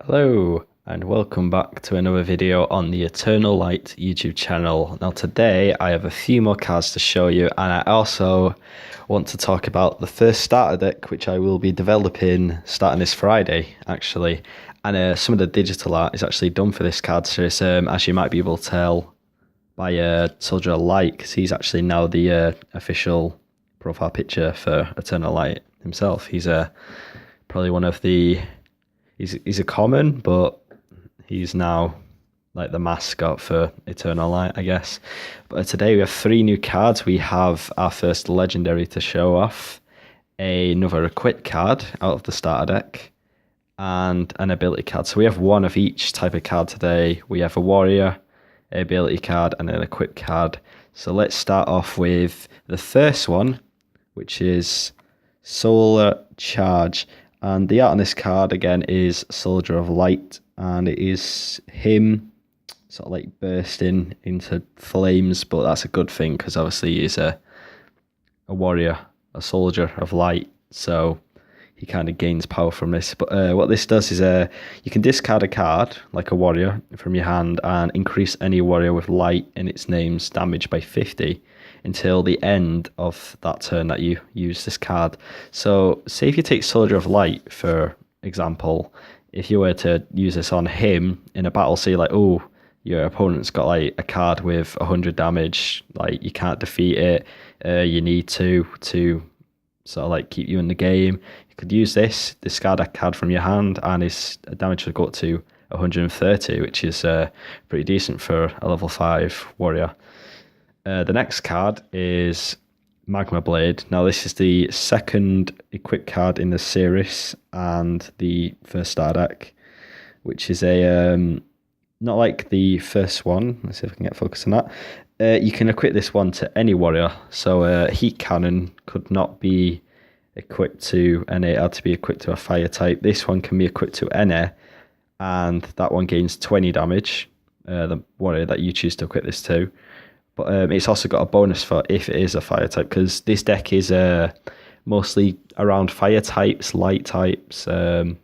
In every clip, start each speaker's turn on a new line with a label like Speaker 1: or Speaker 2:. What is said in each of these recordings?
Speaker 1: Hello and welcome back to another video on the Eternal Light YouTube channel. Now today I have a few more cards to show you, and I also want to talk about the first starter deck which I will be developing starting this Friday actually. And some of the digital art is actually done for this card series, as you might be able to tell by Soldier of Light, because he's actually now the official profile picture for Eternal Light himself. He's probably one of the he's a common, but he's now like the mascot for Eternal Light, I guess. But today we have three new cards. We have our first legendary to show off, another equip card out of the starter deck, and an ability card. So we have one of each type of card today. We have a warrior, an ability card, and an equip card. So let's start off with the first one, which is Solar Charge. And the art on this card again is Soldier of Light, and it is him sort of like bursting into flames, but that's a good thing because obviously he's a warrior, a soldier of light, so he kind of gains power from this. But what this does is you can discard a card like a warrior from your hand and increase any warrior with light in its name's damage by 50 until the end of that turn that you use this card. So say if you take Soldier of Light, for example, if you were to use this on him in a battle, say like, oh, your opponent's got like a card with 100 damage, like you can't defeat it, you need to sort of like keep you in the game, you could use this, discard a card from your hand, and his damage would go up to 130, which is pretty decent for a level 5 warrior. The next card is Magma Blade. Now this is the second equip card in the series and the first starter deck, which is a not like the first one. Let's see if I can get focus on that. You can equip this one to any warrior. So Heat Cannon could not be equipped to any, it had to be equipped to a fire type. This one can be equipped to any, and that one gains 20 damage, the warrior that you choose to equip this to. But it's also got a bonus for if it is a fire type, because this deck is mostly around fire types, light types, that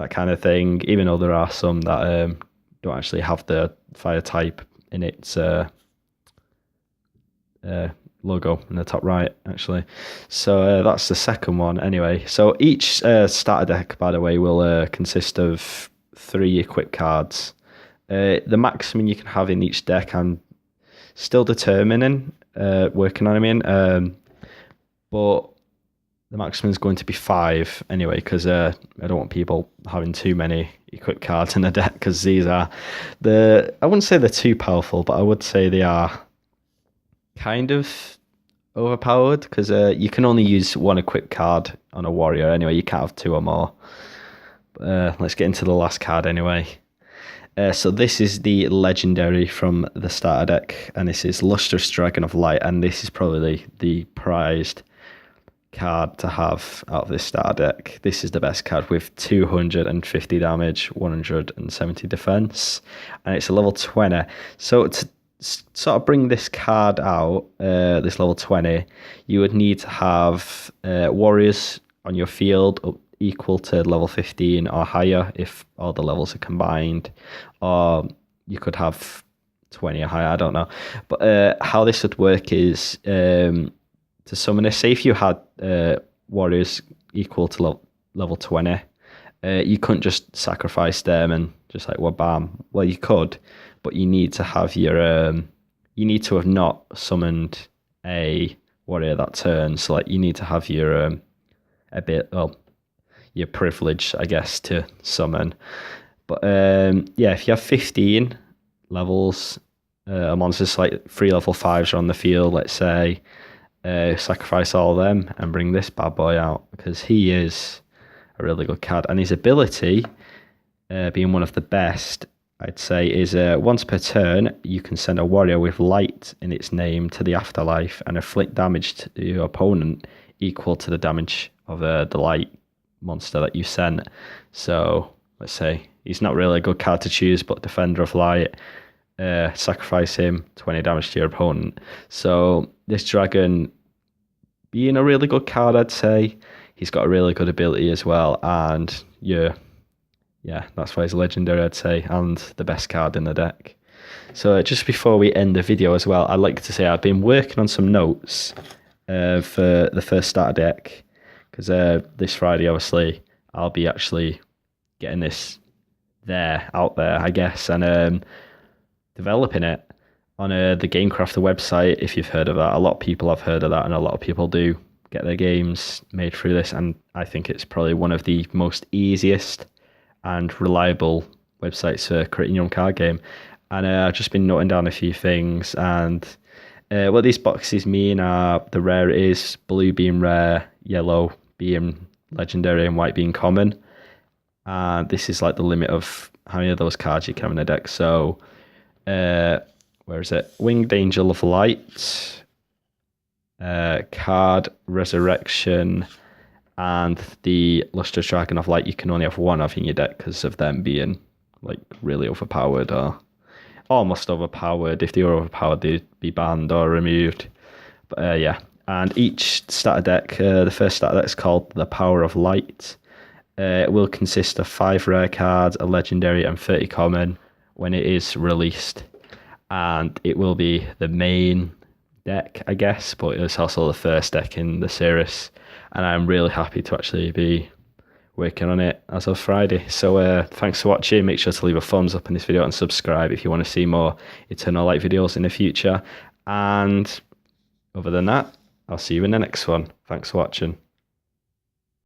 Speaker 1: kind of thing, even though there are some that don't actually have the fire type in its logo in the top right, actually. So that's the second one anyway. So each starter deck, by the way, will consist of 3 equip cards. The maximum you can have in each deck, I'm still determining, working on, but the maximum is going to be 5 anyway, because I don't want people having too many equip cards in a deck, because these are I wouldn't say they're too powerful, but I would say they are kind of overpowered, because you can only use 1 equip card on a warrior anyway, you can't have 2 or more. Let's get into the last card anyway. So this is the legendary from the starter deck, and this is Lustrous Dragon of Light, and this is probably the prized card to have out of this starter deck. This is the best card with 250 damage, 170 defense, and it's a level 20. So to sort of bring this card out, this level 20, you would need to have warriors on your field up equal to level 15 or higher if all the levels are combined, or you could have 20 or higher, I don't know. But how this would work is to summon this, say if you had warriors equal to level 20, you couldn't just sacrifice them and just like, well, bam. Well, you could, but you need to have your you need to have not summoned a warrior that turn. So like you need to have your a bit, well, your privilege, I guess, to summon. But yeah, if you have 15 levels, a monster's like 3 level 5s are on the field, let's say, sacrifice all of them and bring this bad boy out, because he is a really good card. And his ability, being one of the best, I'd say, is once per turn, you can send a warrior with light in its name to the afterlife and inflict damage to your opponent equal to the damage of the light monster that you sent. So let's say he's not really a good card to choose, but Defender of Light, sacrifice him, 20 damage to your opponent. So this dragon being a really good card, I'd say. He's got a really good ability as well, and yeah, that's why he's legendary, I'd say, and the best card in the deck. So just before we end the video as well, I'd like to say I've been working on some notes for the first starter deck, because this Friday, obviously, I'll be actually getting this out there, I guess, and developing it on the GameCrafter website. If you've heard of that, a lot of people have heard of that, and a lot of people do get their games made through this, and I think it's probably one of the most easiest and reliable websites for creating your own card game. And I've just been noting down a few things, and what these boxes mean are the rare is blue being rare, yellow being legendary, and white being common. And this is like the limit of how many of those cards you can have in a deck. So where is it? Winged Angel of Light, Card Resurrection, and the Lustrous Dragon of Light. You can only have one of in your deck because of them being like really overpowered or almost overpowered. If they were overpowered, they'd be banned or removed. But yeah, and each starter deck, the first starter deck is called the Power of Light. It will consist of 5 rare cards, a legendary, and 30 common when it is released. And it will be the main deck, I guess, but it's also the first deck in the series. And I'm really happy to actually be working on it as of Friday. So thanks for watching. Make sure to leave a thumbs up in this video and subscribe if you want to see more Eternal Light videos in the future. And other than that, I'll see you in the next one. Thanks for watching.